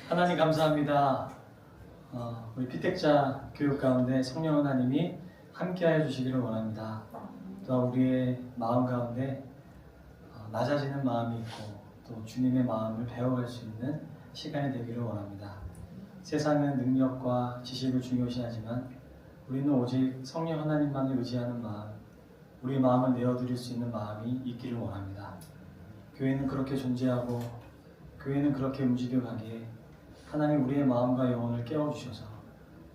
하나님 감사합니다. 우리 피택자 교육 가운데 성령 하나님이 함께하여 주시기를 원합니다. 또 우리의 마음 가운데 낮아지는 마음이 있고 또 주님의 마음을 배워갈 수 있는 시간이 되기를 원합니다. 세상은 능력과 지식을 중요시하지만 우리는 오직 성령 하나님만을 의지하는 마음, 우리 마음을 내어드릴 수 있는 마음이 있기를 원합니다. 교회는 그렇게 존재하고 교회는 그렇게 움직여가기에 하나님 우리의 마음과 영혼을 깨워주셔서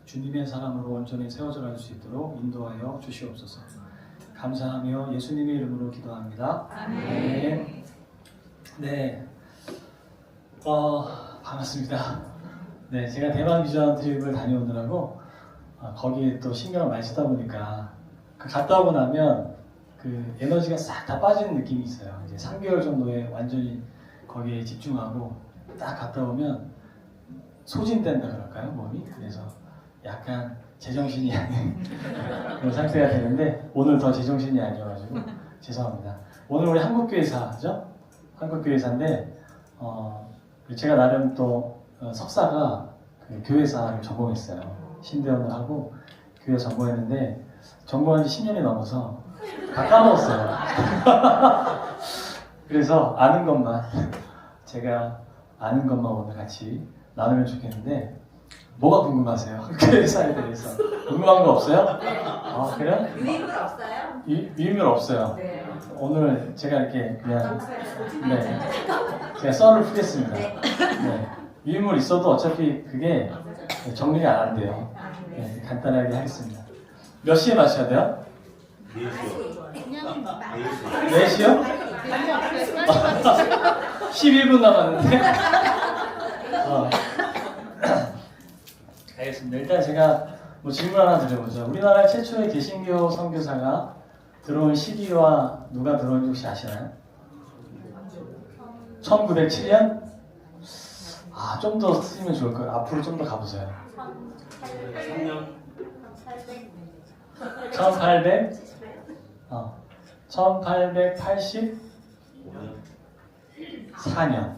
주님의 사람으로 온전히 세워져 갈 수 있도록 인도하여 주시옵소서. 감사하며 예수님의 이름으로 기도합니다. 아멘. 네, 반갑습니다. 네, 제가 대만 비전 트립을 다녀오느라고 거기에 또 신경을 많이 쓰다 보니까 갔다 오고 나면 그 에너지가 싹 다 빠지는 느낌이 있어요. 이제 3개월 정도에 완전히 거기에 집중하고 딱 갔다 오면 소진된다 그럴까요, 몸이? 그래서 약간 제정신이 아닌 그런 상태가 되는데 오늘 더 제정신이 아니어가지고 죄송합니다. 오늘 우리 한국교회사죠? 한국교회사인데 제가 나름 또 석사가 그 교회사를 전공했어요. 신대원을 하고 교회 전공했는데 전공한 지 10년이 넘어서 다 까먹었어요. 그래서 아는 것만 제가 아는 것만 오늘 같이 나누면 좋겠는데 뭐가 궁금하세요? 교회사에 대해서 궁금한 거 없어요? 그래요? 유인물 없어요? 유인물 없어요. 네. 오늘 제가 이렇게 그냥 제가 썰을 풀겠습니다. 네. 유인물 있어도 어차피 그게 정리가 안 돼요. 네, 간단하게 하겠습니다. 몇 시에 마셔야 돼요? 4시요? 11분 남았는데? 알겠습니다. 일단 제가 질문 하나 드려보죠. 우리나라 최초의 개신교 선교사가 들어온 시기와 누가 들어온지 혹시 아시나요? 1907년? 좀 더 쓰시면 좋을 거예요. 앞으로 좀 더 가보세요. 1800? 1884년.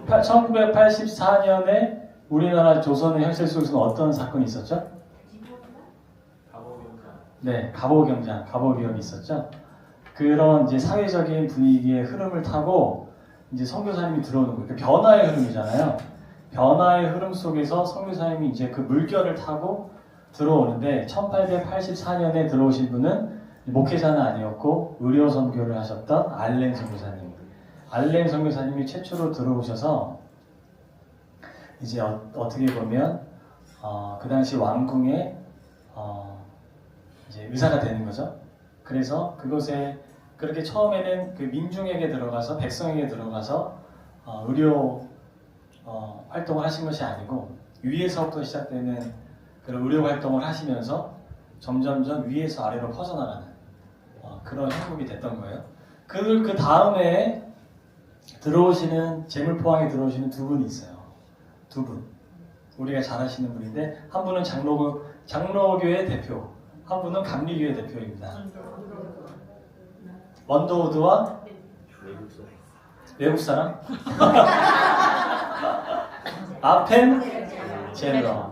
1984년에 우리나라 조선의 혈세 속에서는 어떤 사건이 있었죠? 네, 갑오경장이 있었죠. 그런 이제 사회적인 분위기의 흐름을 타고 이제 선교사님이 들어오는 거예요. 변화의 흐름이잖아요. 변화의 흐름 속에서 선교사님이 이제 그 물결을 타고 들어오는데 1884년에 들어오신 분은 목회자는 아니었고 의료 선교를 하셨던 알렌 선교사님. 알렌 선교사님이 최초로 들어오셔서 이제 어떻게 보면 그 당시 왕궁의 이제 의사가 되는 거죠. 그래서 그곳에 그렇게 처음에는 그 민중에게 들어가서 백성에게 들어가서 의료 활동을 하신 것이 아니고 위에서부터 시작되는 그런 의료 활동을 하시면서 점점점 위에서 아래로 퍼져나가는 그런 형국이 됐던 거예요. 그 다음에 들어오시는 재물포항에 들어오시는 두 분이 있어요. 두 분. 우리가 잘 아시는 분인데 한 분은 장로교회 대표, 한 분은 감리교회 대표입니다. 언더우드와 외국 사람?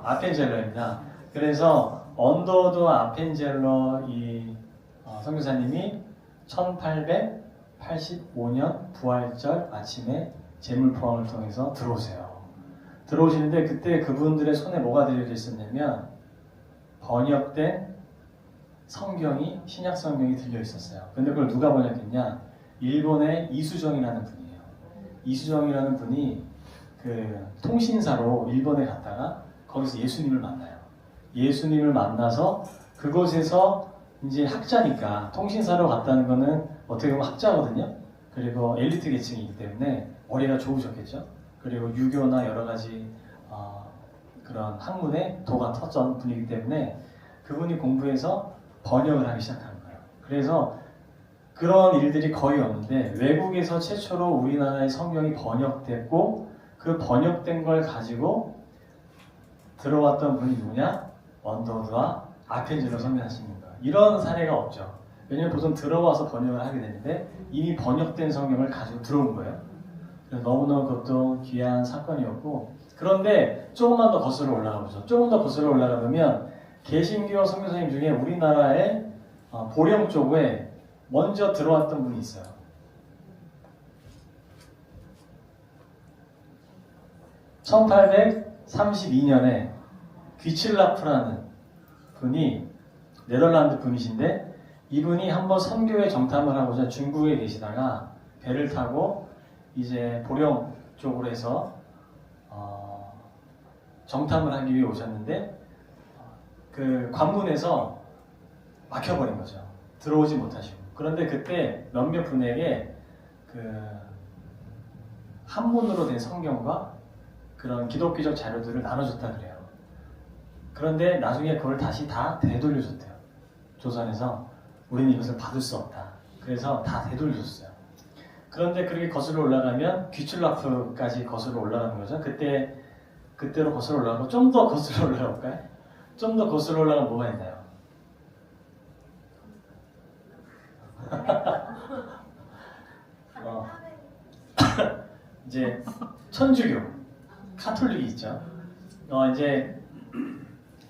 아펜젤러입니다. 그래서 언더우드와 아펜젤러 이 선교사님이 1885년 부활절 아침에 재물포항을 통해서 들어오시는데 그때 그분들의 손에 뭐가 들려져 있었냐면 번역된 성경이 신약 성경이 들려 있었어요. 근데 그걸 누가 번역했냐? 일본의 이수정이라는 분이에요. 이수정이라는 분이 그 통신사로 일본에 갔다가 거기서 예수님을 만나요. 예수님을 만나서 그곳에서 이제 학자니까 통신사로 갔다는 거는 어떻게 보면 학자거든요. 그리고 엘리트 계층이기 때문에 머리가 좋으셨겠죠. 그리고 유교나 여러 가지 그런 학문에 도가 터전 분이기 때문에 그분이 공부해서 번역을 하기 시작하는 거예요. 그래서 그런 일들이 거의 없는데 외국에서 최초로 우리나라의 성경이 번역됐고 그 번역된 걸 가지고 들어왔던 분이 누구냐? 언더우드와 아펜젤러 선교사님인 거예요. 이런 사례가 없죠. 왜냐면 보통 들어와서 번역을 하게 되는데 이미 번역된 성경을 가지고 들어온 거예요. 그래서 너무너무 그것도 귀한 사건이었고 그런데 조금만 더 거슬러 올라가 보죠. 조금 더 거슬러 올라가 보면 개신교 선교사님 중에 우리나라의 보령 쪽에 먼저 들어왔던 분이 있어요. 1832년에 귀칠라프라는 분이 네덜란드 분이신데 이분이 한번 선교에 정탐을 하고자 중국에 계시다가 배를 타고 이제 보령 쪽으로 해서 정탐을 하기 위해 오셨는데 그 관문에서 막혀버린 거죠. 들어오지 못하시고. 그런데 그때 몇몇 분에게 그 한문으로 된 성경과 그런 기독교적 자료들을 나눠줬다 그래요. 그런데 나중에 그걸 다시 다 되돌려줬대요. 조선에서 우리는 이것을 받을 수 없다. 그래서 다 되돌려줬어요. 그런데 그렇게 거슬러 올라가면 귀출라프까지 거슬러 올라가는 거죠. 그때로 거슬러 올라가고 좀 더 거슬러 올라갈까요? 좀 더 거슬러 올라가면 뭐가 있나요? 이제 천주교, 카톨릭이 있죠. 이제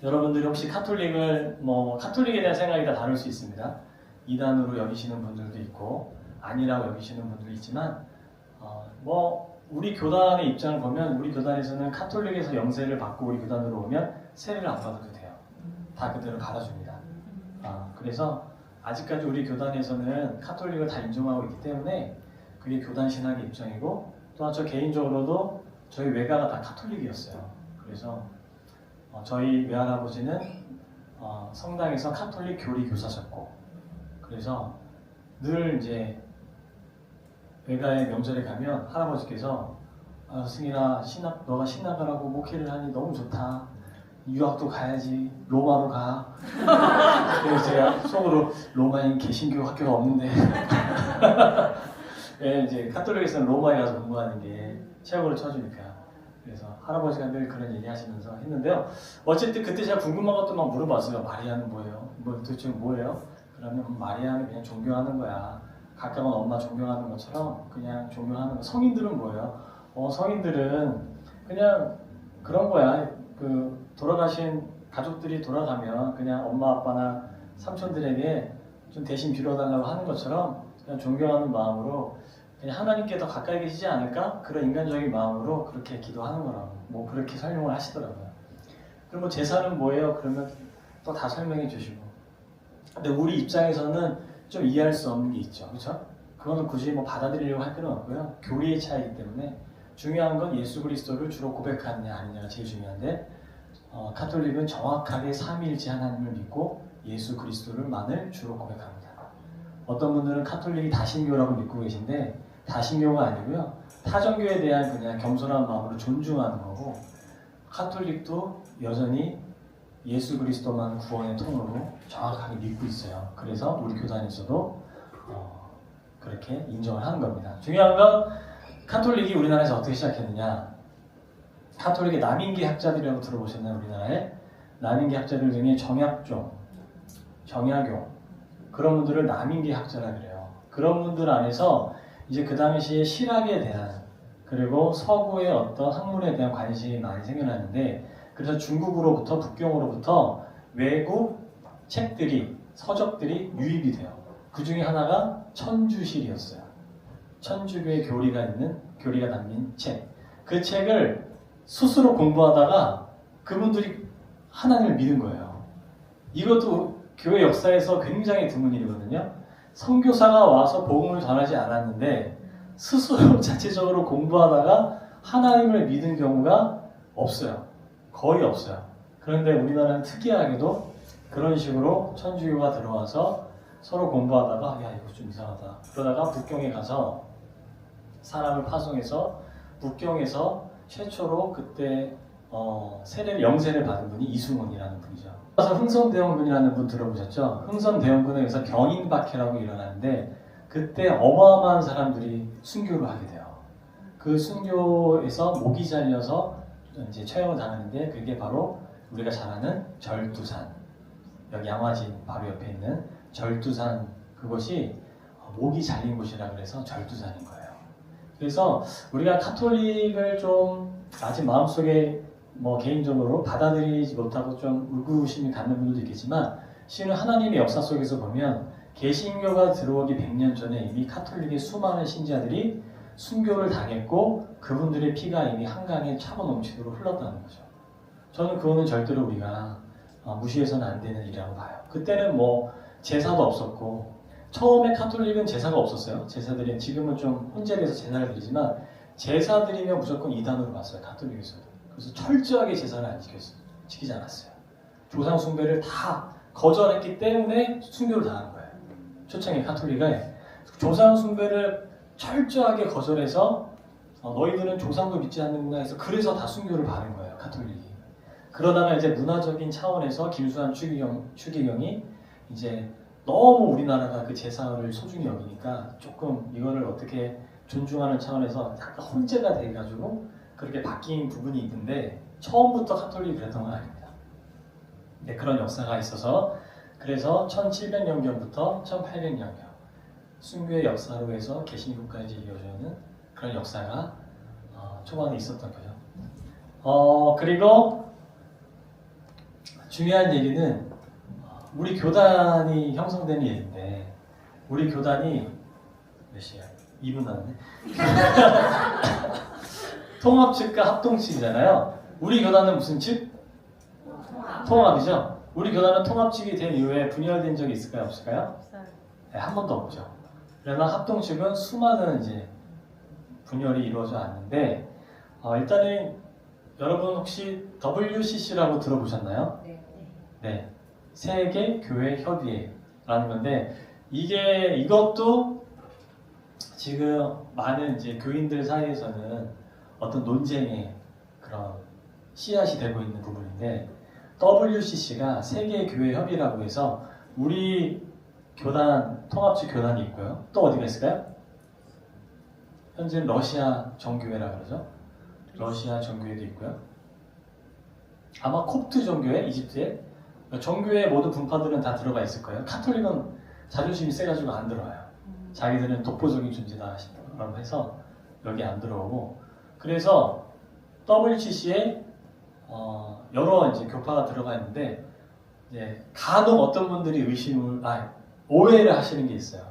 여러분들이 혹시 카톨릭에 대한 생각이 다 다를 수 있습니다. 이단으로 여기시는 분들도 있고 아니라고 여기시는 분들도 있지만 우리 교단의 입장을 보면 우리 교단에서는 카톨릭에서 영세를 받고 우리 교단으로 오면 세례를 안 받아도 돼요. 다 그대로 받아줍니다. 그래서 아직까지 우리 교단에서는 카톨릭을 다 인정하고 있기 때문에 그게 교단 신학의 입장이고 또한 저 개인적으로도 저희 외가가 다 카톨릭이었어요. 그래서 저희 외할아버지는 성당에서 카톨릭 교리 교사셨고 그래서 늘 이제 외가의 명절에 가면 할아버지께서 승인아 너가 신학을 하고 목회를 하니 너무 좋다. 유학도 가야지. 로마로 가. 그래서 제가 속으로 로마엔 개신교 학교가 없는데 네, 이제 카톨릭에서는 로마에 가서 공부하는 게 최고로 쳐주니까 그래서 할아버지가 늘 그런 얘기 하시면서 했는데요. 어쨌든 그때 제가 궁금한 것도 막 물어봤어요. 마리아는 뭐예요? 도대체 뭐예요? 그러면 마리아는 그냥 존경하는 거야. 가까운 엄마 존경하는 것처럼 그냥 존경하는 거. 성인들은 뭐예요? 성인들은 그냥 그런 거야. 돌아가신 가족들이 돌아가면 그냥 엄마 아빠나 삼촌들에게 좀 대신 빌어달라고 하는 것처럼 그냥 존경하는 마음으로 그냥 하나님께 더 가까이 계시지 않을까? 그런 인간적인 마음으로 그렇게 기도하는 거라고 그렇게 설명을 하시더라고요. 그럼 제사는 뭐예요? 그러면 또 다 설명해 주시고 근데 우리 입장에서는 좀 이해할 수 없는 게 있죠. 그렇죠? 그거는 굳이 받아들이려고 할 필요는 없고요. 교리의 차이기 때문에 중요한 건 예수 그리스도를 주로 고백하느냐 아니냐가 제일 중요한데 카톨릭은 정확하게 삼위일체 하나님을 믿고 예수 그리스도를만을 주로 고백합니다. 어떤 분들은 카톨릭이 다신교라고 믿고 계신데 다신교가 아니고요. 타종교에 대한 그냥 겸손한 마음으로 존중하는 거고 카톨릭도 여전히 예수 그리스도만 구원의 통로로 정확하게 믿고 있어요. 그래서 우리 교단에서도 그렇게 인정을 하는 겁니다. 중요한 건 카톨릭이 우리나라에서 어떻게 시작했느냐. 카톨릭의 남인계 학자들이라고 들어보셨나요? 우리나라에 남인계 학자들 중에 정약종, 정약용 그런 분들을 남인계 학자라 그래요. 그런 분들 안에서 이제 그 당시에 실학에 대한 그리고 서구의 어떤 학문에 대한 관심이 많이 생겨났는데 그래서 중국으로부터 북경으로부터 외국 책들이 서적들이 유입이 돼요. 그 중에 하나가 천주실이었어요. 천주교의 교리가 담긴 책. 그 책을 스스로 공부하다가 그분들이 하나님을 믿은 거예요. 이것도 교회 역사에서 굉장히 드문 일이거든요. 선교사가 와서 복음을 전하지 않았는데 스스로 자체적으로 공부하다가 하나님을 믿은 경우가 없어요. 거의 없어요. 그런데 우리나라는 특이하게도 그런 식으로 천주교가 들어와서 서로 공부하다가 야 이거 좀 이상하다. 그러다가 북경에 가서 사람을 파송해서 북경에서 최초로 그때 영세를 받은 분이 이승훈이라는 분이죠. 그래서 흥선대원군이라는 분 들어보셨죠? 흥선대원군에서 경인박해라고 일어나는데 그때 어마어마한 사람들이 순교를 하게 돼요. 그 순교에서 목이 잘려서 이제 처형을 당하는데 그게 바로 우리가 잘 아는 절두산. 여기 양화진 바로 옆에 있는 절두산 그것이 목이 잘린 곳이라 그래서 절두산인 거예요. 그래서 우리가 카톨릭을 좀 아직 마음속에 뭐 개인적으로 받아들이지 못하고 좀 의구심이 갖는 분들도 있겠지만 실은 하나님의 역사 속에서 보면 개신교가 들어오기 100년 전에 이미 카톨릭의 수많은 신자들이 순교를 당했고 그분들의 피가 이미 한강에 차고 넘치도록 흘렀다는 거죠. 저는 그거는 절대로 우리가 무시해서는 안 되는 일이라고 봐요. 그때는 뭐 제사도 없었고 처음에 카톨릭은 제사가 없었어요. 제사들이 지금은 좀 혼재돼서 제사를 드리지만 제사 드리면 무조건 이단으로 봤어요. 카톨릭에서도. 그래서 철저하게 제사를 안 지키지 않았어요. 조상 숭배를 다 거절했기 때문에 순교를 당한 거예요. 초창기 카톨릭은 조상 숭배를 철저하게 거절해서 너희들은 조상도 믿지 않는구나 해서 그래서 다 순교를 받은 거예요. 카톨릭이. 그러다가 이제 문화적인 차원에서 김수환 추기경이 이제 너무 우리나라가 그 제사를 소중히 여기니까 조금 이거를 어떻게 존중하는 차원에서 약간 혼재가 돼가지고 그렇게 바뀐 부분이 있는데 처음부터 카톨릭이 그랬던 건 아닙니다. 네, 그런 역사가 있어서 그래서 1700년경부터 1800년경 순교의 역사로 해서 개신교까지 이어지는 그런 역사가 초반에 있었던 거죠. 그리고 중요한 얘기는 우리 교단이 형성되는 얘기인데 우리 교단이 몇 시야? 2분 남았네. 통합측과 합동측이잖아요. 우리 교단은 무슨 측? 통합이죠. 우리 교단은 통합측이 된 이후에 분열된 적이 있을까요? 없을까요? 없어요. 네, 한 번도 없죠. 그러나 합동측은 수많은 이제 분열이 이루어져 왔는데 일단은 여러분 혹시 WCC라고 들어보셨나요? 네. 네. 세계 교회 협의회라는 건데 이것도 지금 많은 이제 교인들 사이에서는 어떤 논쟁의 그런 씨앗이 되고 있는 부분인데 WCC가 세계 교회 협의라고 해서 우리 교단 통합측 교단이 있고요. 또 어디가 있을까요? 현재 러시아 정교회라고 그러죠. 러시아 정교회도 있고요. 아마 콥트 정교회 이집트에 정교회 모든 분파들은 다 들어가 있을 거예요. 카톨릭은 자존심이 세가지고 안 들어와요. 자기들은 독보적인 존재다 라고 해서 여기 안 들어오고 그래서 WCC에 여러 이제 교파가 들어가 있는데 이제 간혹 어떤 분들이 오해를 하시는 게 있어요.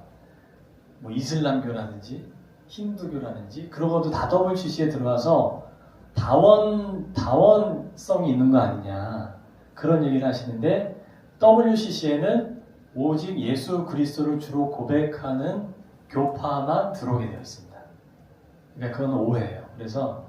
뭐 이슬람교라든지 힌두교라든지 그런 것도 다 WCC에 들어가서 다원성이 있는 거 아니냐 그런 얘기를 하시는데 WCC에는 오직 예수 그리스도를 주로 고백하는 교파만 들어오게 되어 있습니다. 그러니까 그건 오해예요. 그래서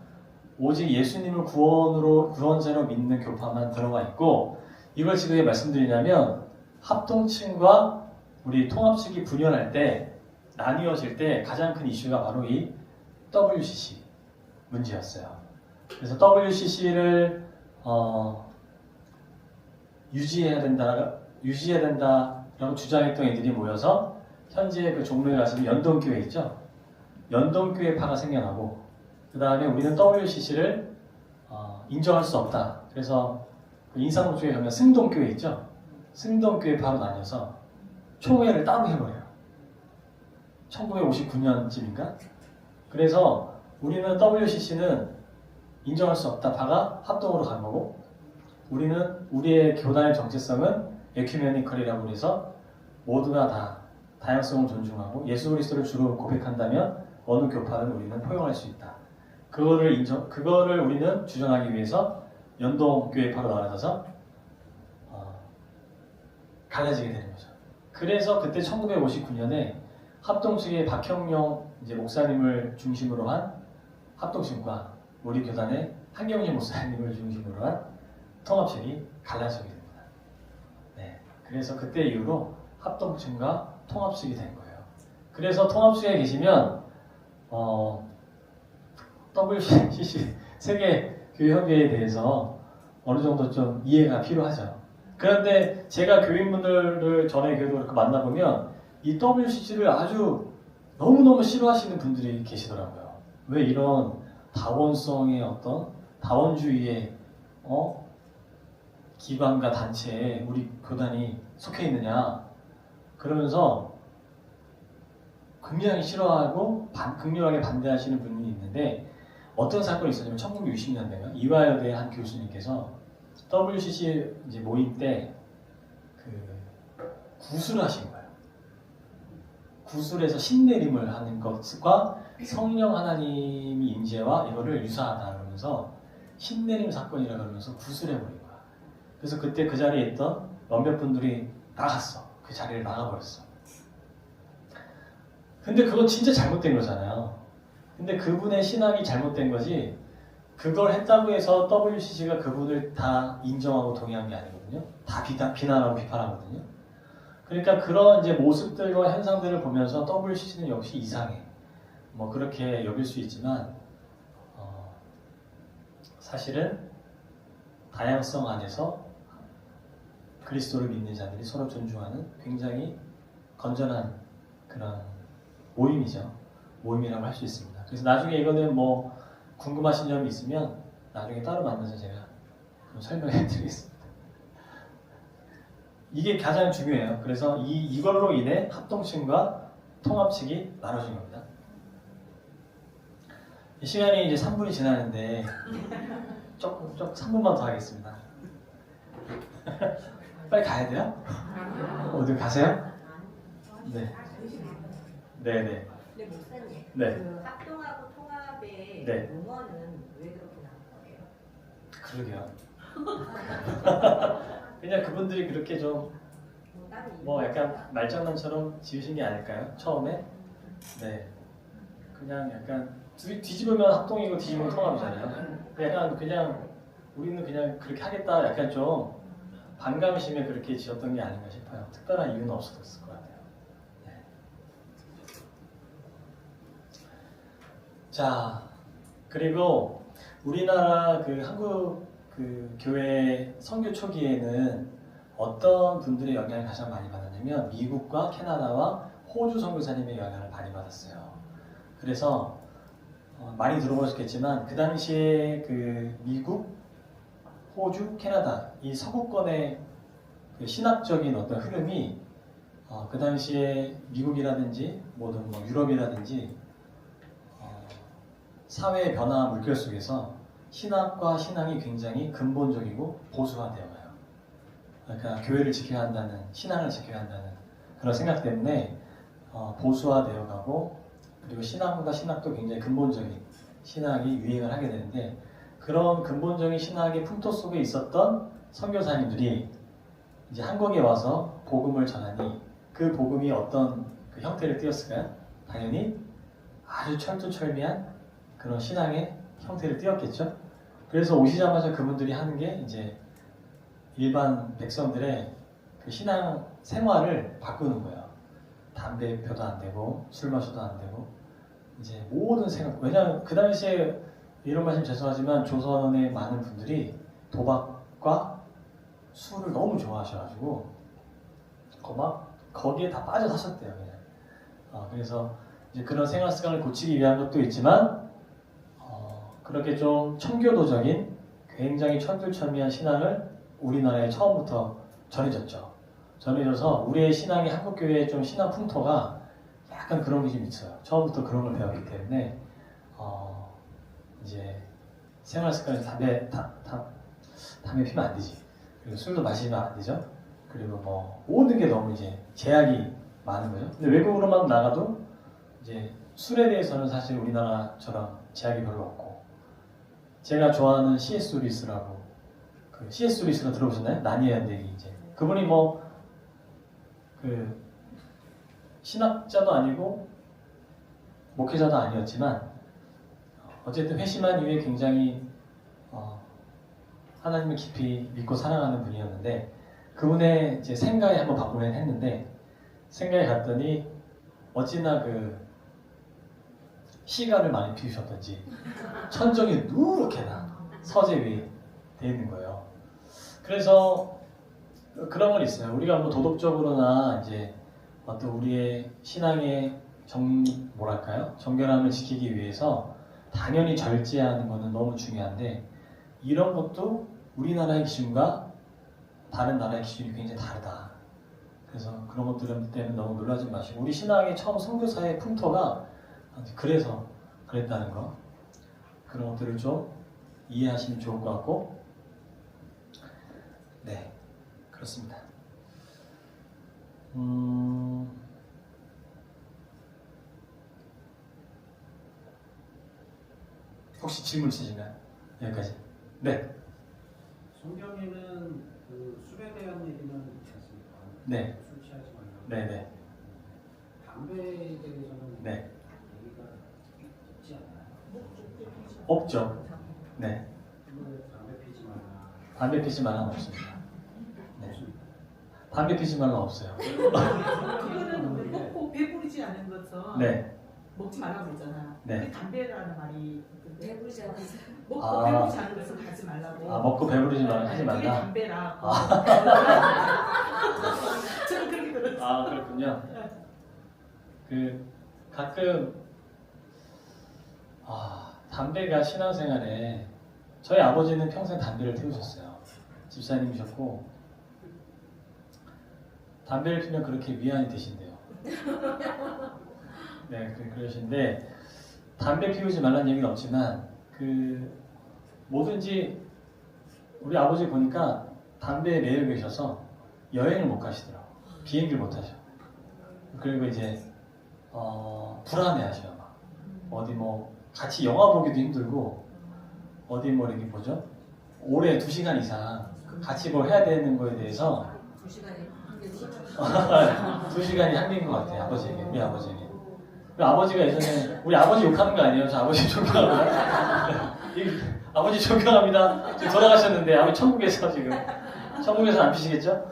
오직 예수님을 구원자로 믿는 교파만 들어가 있고 이걸 지금 왜 말씀드리냐면 합동층과 우리 통합측이 분열할 때 나뉘어질 때 가장 큰 이슈가 바로 이 WCC 문제였어요. 그래서 WCC를 유지해야 된다라고 주장했던 애들이 모여서 현재 그 종로에 가시면 연동교회 있죠? 연동교회파가 생겨나고 그 다음에 우리는 WCC를 인정할 수 없다. 그래서 인사동 쪽에 가면 승동교회 있죠? 승동교회파로 나뉘어서 총회를 따로 해버려요. 1959년쯤인가? 그래서 우리는 WCC는 인정할 수 없다. 파가 합동으로 간 거고 우리는 우리의 교단의 정체성은 에큐메니컬이라고 해서 모두가 다 다양성을 존중하고 예수 그리스도를 주로 고백한다면 어느 교파는 우리는 포용할 수 있다. 그거를 우리는 주장하기 위해서 연동교회파로 나눠서 갈라지게 되는 거죠. 그래서 그때 1959년에 합동측의 박형용 이제 목사님을 중심으로 한 합동측과 우리 교단의 한경림 목사님을 중심으로 한 통합측이 갈라지게 됩니다. 네, 그래서 그때 이후로 합동측과 통합측이 된 거예요. 그래서 통합측에 계시면 WCC 세계교회협의회에 대해서 어느 정도 좀 이해가 필요하죠. 그런데 제가 교인분들을 전에 교회도 그렇게 만나보면 이 WCC를 아주 너무너무 싫어하시는 분들이 계시더라고요. 왜 이런 다원성의 어떤 다원주의의 기관과 단체에 우리 교단이 속해 있느냐 그러면서 굉장히 싫어하고 극렬하게 반대하시는 분이 있는데 어떤 사건이 있었냐면 1960년대가 이화여대 한 교수님께서 WCC 이제 모임 때 구술을 하신 거예요. 구술에서 신내림을 하는 것과 성령 하나님이 임재와 이거를 유사하다 그러면서 신내림 사건이라 그러면서 구술해버린 거야. 그래서 그때 그 자리에 있던 몇몇 분들이 나갔어. 그 자리를 나가버렸어. 근데 그건 진짜 잘못된 거잖아요. 근데 그분의 신앙이 잘못된 거지 그걸 했다고 해서 WCC가 그분을 다 인정하고 동의한 게 아니거든요. 다 비난하고 비판하거든요. 그러니까 그런 이제 모습들과 현상들을 보면서 WCC는 역시 이상해. 뭐 그렇게 여길 수 있지만 사실은 다양성 안에서 그리스도를 믿는 자들이 서로 존중하는 굉장히 건전한 그런 모임이죠. 모임이라고 할 수 있습니다. 그래서 나중에 이거는 뭐 궁금하신 점이 있으면 나중에 따로 만나서 제가 설명해 드리겠습니다. 이게 가장 중요해요. 그래서 이걸로 인해 합동층과 통합측이 나눠진 겁니다. 시간이 이제 3분이 지나는데 조금 3분만 더 하겠습니다. 빨리 가야 돼요? 어디 가세요? 네. 네네. 근데 목사님, 네. 그 합동하고 통합의 네. 용어는 왜 그렇게 나온 거예요? 그러게요. 그냥 그분들이 그렇게 좀 뭐 약간 말장난처럼 지으신 게 아닐까요? 처음에? 네. 그냥 약간 뒤집으면 합동이고 뒤집으면 통합이잖아요. 약간 그냥 우리는 그냥 그렇게 하겠다 약간 좀 반감심에 그렇게 지었던 게 아닌가 싶어요. 특별한 이유는 없었을 것 같아요. 네. 자, 그리고 우리나라 그 한국 그 교회 선교 초기에는 어떤 분들의 영향을 가장 많이 받았냐면 미국과 캐나다와 호주 선교사님의 영향을 많이 받았어요. 그래서 많이 들어보셨겠지만 그 당시에 그 미국, 호주, 캐나다 이 서구권의 그 신학적인 어떤 흐름이 그 당시에 미국이라든지 모든 뭐 유럽이라든지 사회의 변화 물결 속에서 신학과 신앙이 굉장히 근본적이고 보수화되어 가요. 그러니까 교회를 지켜야 한다는, 신앙을 지켜야 한다는 그런 생각 때문에 보수화되어 가고 그리고 신앙과 신학도 굉장히 근본적인 신학이 유행을 하게 되는데 그런 근본적인 신학의 풍토 속에 있었던 선교사님들이 이제 한국에 와서 복음을 전하니 그 복음이 어떤 그 형태를 띄었을까요? 당연히 아주 철두철미한 그런 신앙의 형태를 띄었겠죠. 그래서 오시자마자 그분들이 하는 게 이제 일반 백성들의 그 신앙 생활을 바꾸는 거예요. 담배 펴도 안 되고 술 마셔도 안 되고 이제 모든 생각. 왜냐하면 그 당시에 이런 말씀 죄송하지만 조선의 많은 분들이 도박과 술을 너무 좋아하셔가지고 거기에 다 빠져 사셨대요. 그냥. 그래서 이제 그런 생활 습관을 고치기 위한 것도 있지만 그렇게 좀 청교도적인 굉장히 철두철미한 신앙을 우리나라에 처음부터 전해졌죠. 전해져서 우리의 신앙이 한국교회의 좀 신앙 풍토가 약간 그런 게 좀 있어요. 처음부터 그런 걸 배웠기 때문에 이제 생활 습관이 담배 피면 안 되지. 그리고 술도 마시면 안 되죠. 그리고 뭐 모든 게 너무 이제 제약이 많은 거죠. 근데 외국으로만 나가도 이제 술에 대해서는 사실 우리나라처럼 제약이 별로 없고 제가 좋아하는 C.S. 루이스라고 그 C.S. 루이스가 들어보셨나요? 나니의 연대기 이제 그분이 뭐 그 신학자도 아니고 목회자도 아니었지만 어쨌든 회심한 이후에 굉장히 하나님을 깊이 믿고 사랑하는 분이었는데 그분의 이제 생가에 한번 방문을 했는데 생가에 갔더니 어찌나 그 시가를 많이 피우셨던지 천정이 누렇게나 서재 위에 돼 있는 거예요. 그래서 그런 건 있어요. 우리가 뭐 도덕적으로나 이제 어떤 우리의 신앙의 정결함을 지키기 위해서 당연히 절제하는 것은 너무 중요한데 이런 것도 우리나라의 기준과 다른 나라의 기준이 굉장히 다르다. 그래서 그런 것들 때문에 너무 놀라지 마시고 우리 신앙의 처음 선교사의 풍토가 그래서 그랬다는 거. 그런 것들을 좀 이해하시면 좋을 것 같고, 네, 그렇습니다. 혹시 질문 있으신가요? 여기까지. 네. 성경에는 그 술에 대한 얘기는 있지 않습니까? 네. 술 취하지 말라고. 네네. 담배에 대해서는 네. 얘기가 있지 않나요? 없죠. 네. 담배 피지 마라. 담배 피지 말라는 없습니다. 네. 없습니다. 담배 피지 말라는 없어요. 그거는 먹고 배부르지 않은 것은 네. 먹지 말라고 그랬잖아. 네. 그게 담배라는 말이 있던데. 배부르지 않아서. 먹고 아. 배부르지 않은 것은 하지 말라고. 아, 먹고 배부르지 말라 하지 그게 말라. 담배라. 저는 그렇게 들었어요. 아, 그렇군요. 그 가끔 담배가 신앙생활에 저희 아버지는 평생 담배를 태우셨어요. 집사님이셨고 담배를 피면 그렇게 위안이 되신대요. 네, 그러신데 담배 피우지 말라는 얘기는 없지만 그 뭐든지 우리 아버지 보니까 담배에 매여 계셔서 여행을 못 가시더라고. 비행기를 못 타셔. 그리고 이제 불안해하셔요. 막. 어디 뭐 같이 영화 보기도 힘들고 어디 뭐 이렇게 뭐죠? 올해 2시간 이상 같이 뭘 해야 되는 거에 대해서 2시간에 한 개씩. 2시간이 한계인 것 같아요. 아버지에게, 우리 아버지에게. 그 아버지가 예전에 우리 아버지 욕하는 거 아니에요? 저 아버지 존경합니다. 아버지 존경합니다. 지금 돌아가셨는데 아버지 천국에서 안 피시겠죠?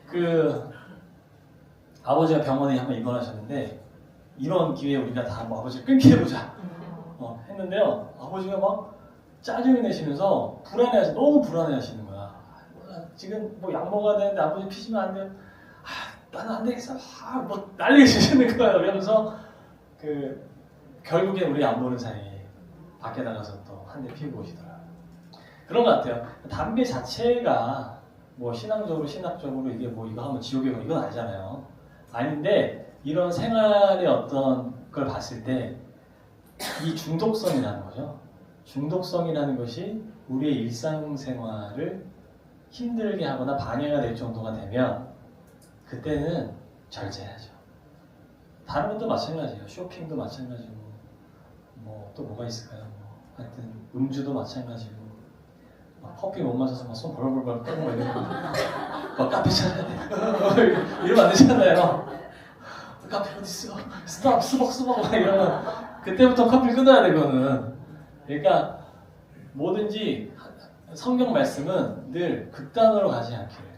그 아버지가 병원에 한번 입원하셨는데 이런 기회에 우리가 다 뭐 아버지를 끊게 해보자 했는데요. 아버지가 막 짜증을 내시면서 너무 불안해하시는 거야. 지금 뭐 약 먹어야 되는데 아버지 피시면 안 돼요. 나는 안 되겠어. 뭐 난리가 치시는 거예요. 그러면서 그 결국에 우리 안 보는 사이에 밖에 나가서 또 한 대 피우고 오시더라고요. 그런 것 같아요. 담배 자체가 뭐 신학적으로 이게 뭐 이거 하면 지옥이고 이건 아니잖아요. 아닌데 이런 생활의 어떤 걸 봤을 때 이 중독성이라는 거죠. 중독성이라는 것이 우리의 일상생활을 힘들게 하거나 방해가 될 정도가 되면 그때는 절제해야죠. 다른 것도 마찬가지예요. 쇼핑도 마찬가지고 뭐 또 뭐가 있을까요? 뭐 하여튼 음주도 마찬가지고 막 커피 못 마셔서 막 손 벌벌벌 떨고 이러고 막 카페 찾아야 돼. 이러면 안 되잖아요. 카페 어디 있어? 스톱 수벅 막 이러면 그때부터 커피를 끊어야 되거든. 그러니까 뭐든지 성경 말씀은 늘 극단으로 가지 않기를.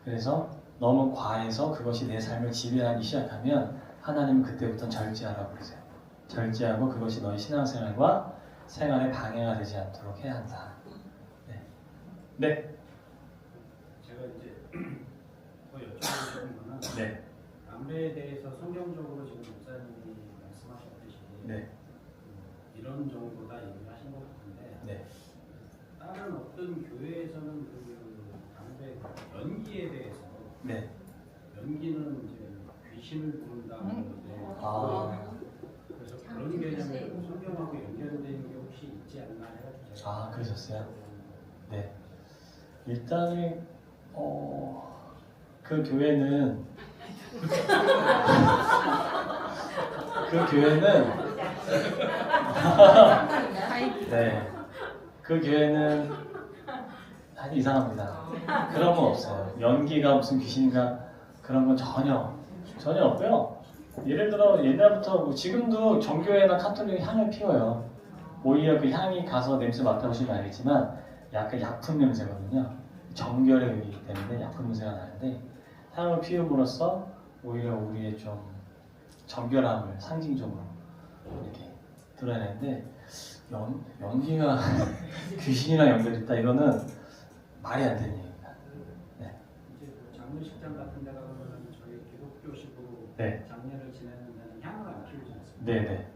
그래서 너무 과해서 그것이 내 삶을 지배하기 시작하면 하나님은 그때부터 절제하라고 그러세요. 절제하고 그것이 너의 신앙생활과 생활에 방해가 되지 않도록 해야 한다. 네. 네. 제가 이제 더 여쭤보고 싶은 거는 네. 담배에 대해서 성경적으로 지금 목사님이 말씀하셨듯이 네. 이런 정도다 얘기를 하신 것 같은데 네. 다른 어떤 교회에서는 그 담배 연기에 대해서 네. 연기는 이제 귀신을 부른다는 건데 그래서 그런 개념이 성경하고 연결된 게 혹시 있지 않나 해가지고 제가 그러셨어요? 네. 일단은 그 교회는 네. 그 교회는 아주 이상합니다. 그런 건 없어요. 연기가 무슨 귀신인가 그런 건 전혀 없고요. 예를 들어 옛날부터 뭐 지금도 정교회나 카톨릭이 향을 피워요. 오히려 그 향이 가서 냄새 맡아보시면 알겠지만 약간 약품 냄새거든요. 정결의 의미이기 때문에 약품 냄새가 나는데 향을 피움으로써 오히려 우리의 좀 정결함을 상징적으로 이렇게 드러내는데 연기가 귀신이랑 연결했다 이거는 말이 안 되는 얘기입니다. 네. 이제 그 장례식장 같은 데 가면 저희 기독교식으로 네. 장례를 지내는 데는 향을 안 피우지 않습니까? 네네.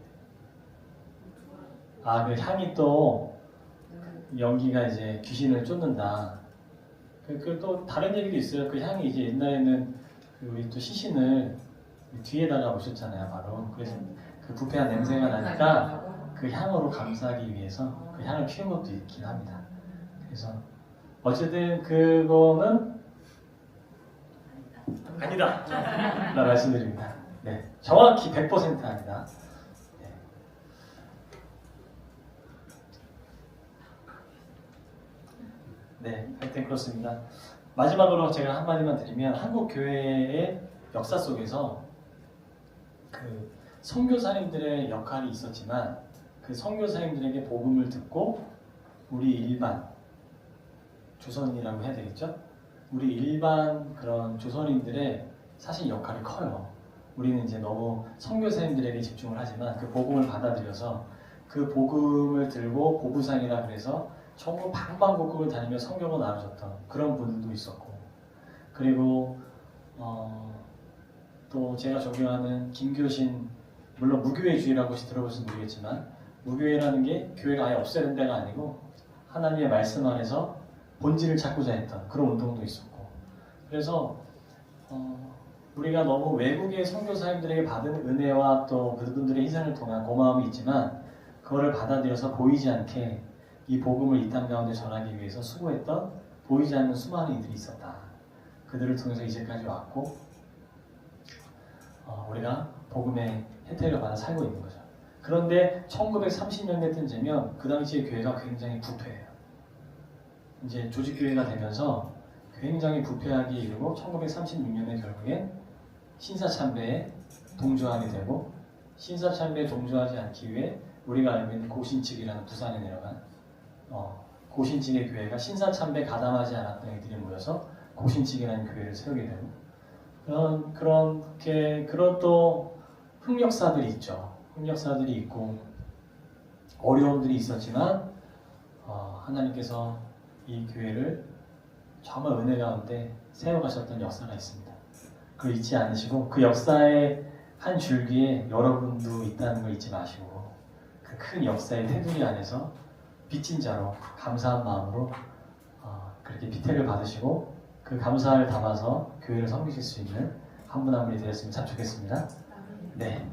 그 향이 또 연기가 이제 귀신을 쫓는다. 그 또 다른 얘기도 있어요. 그 향이 이제 옛날에는 우리 또 시신을 뒤에다가 모셨잖아요, 바로. 그래서 그 부패한 냄새가 나니까 그 향으로 감싸기 위해서 그 향을 피운 것도 있긴 합니다. 그래서 어쨌든 그거는 아니다 라 말씀드립니다. 네, 정확히 100% 아니다. 네, 하여튼 그렇습니다. 마지막으로 제가 한마디만 드리면 한국 교회의 역사 속에서 그 선교사님들의 역할이 있었지만 그 선교사님들에게 복음을 듣고 우리 일반 조선이라고 해야 되겠죠? 우리 일반 그런 조선인들의 사실 역할이 커요. 우리는 이제 너무 선교사님들에게 집중을 하지만 그 복음을 받아들여서 그 복음을 들고 보부상이라 그래서 전부 방방곡곡을 다니며 성경을 나누셨던 그런 분들도 있었고, 그리고 또 제가 존경하는 김교신, 물론 무교회주의라고 혹시 들어보시면 모르겠지만 무교회라는 게 교회가 아예 없애는 데가 아니고 하나님의 말씀 안에서 본질을 찾고자 했던 그런 운동도 있었고, 그래서 우리가 너무 외국의 선교사님들에게 받은 은혜와 또 그분들의 희생을 통한 고마움이 있지만 그거를 받아들여서 보이지 않게 이 복음을 이 땅 가운데 전하기 위해서 수고했던 보이지 않는 수많은 이들이 있었다. 그들을 통해서 이제까지 왔고 우리가 복음의 혜택을 받아 살고 있는 거죠. 그런데 1930년대 쯤이면 그 당시의 교회가 굉장히 부패해요. 이제 조직교회가 되면서 굉장히 부패하게 이르고 1936년에 결국엔 신사참배에 동조하게 되고, 신사참배에 동조하지 않기 위해 우리가 알고 있는 고신측이라는 부산에 내려간 고신측의 교회가 신사참배 가담하지 않았던 애들이 모여서 고신측이라는 교회를 세우게 되고, 그런 또 흑역사들이 있죠. 흑역사들이 있고 어려움들이 있었지만 하나님께서 이 교회를 정말 은혜 가운데 세워가셨던 역사가 있습니다. 그걸 잊지 않으시고 그 역사의 한 줄기에 여러분도 있다는 걸 잊지 마시고 그 큰 역사의 테두리 안에서 빚진 자로 감사한 마음으로 그렇게 비택을 받으시고 그 감사를 담아서 교회를 섬기실 수 있는 한 분 한 분이 되었으면 참 좋겠습니다. 네.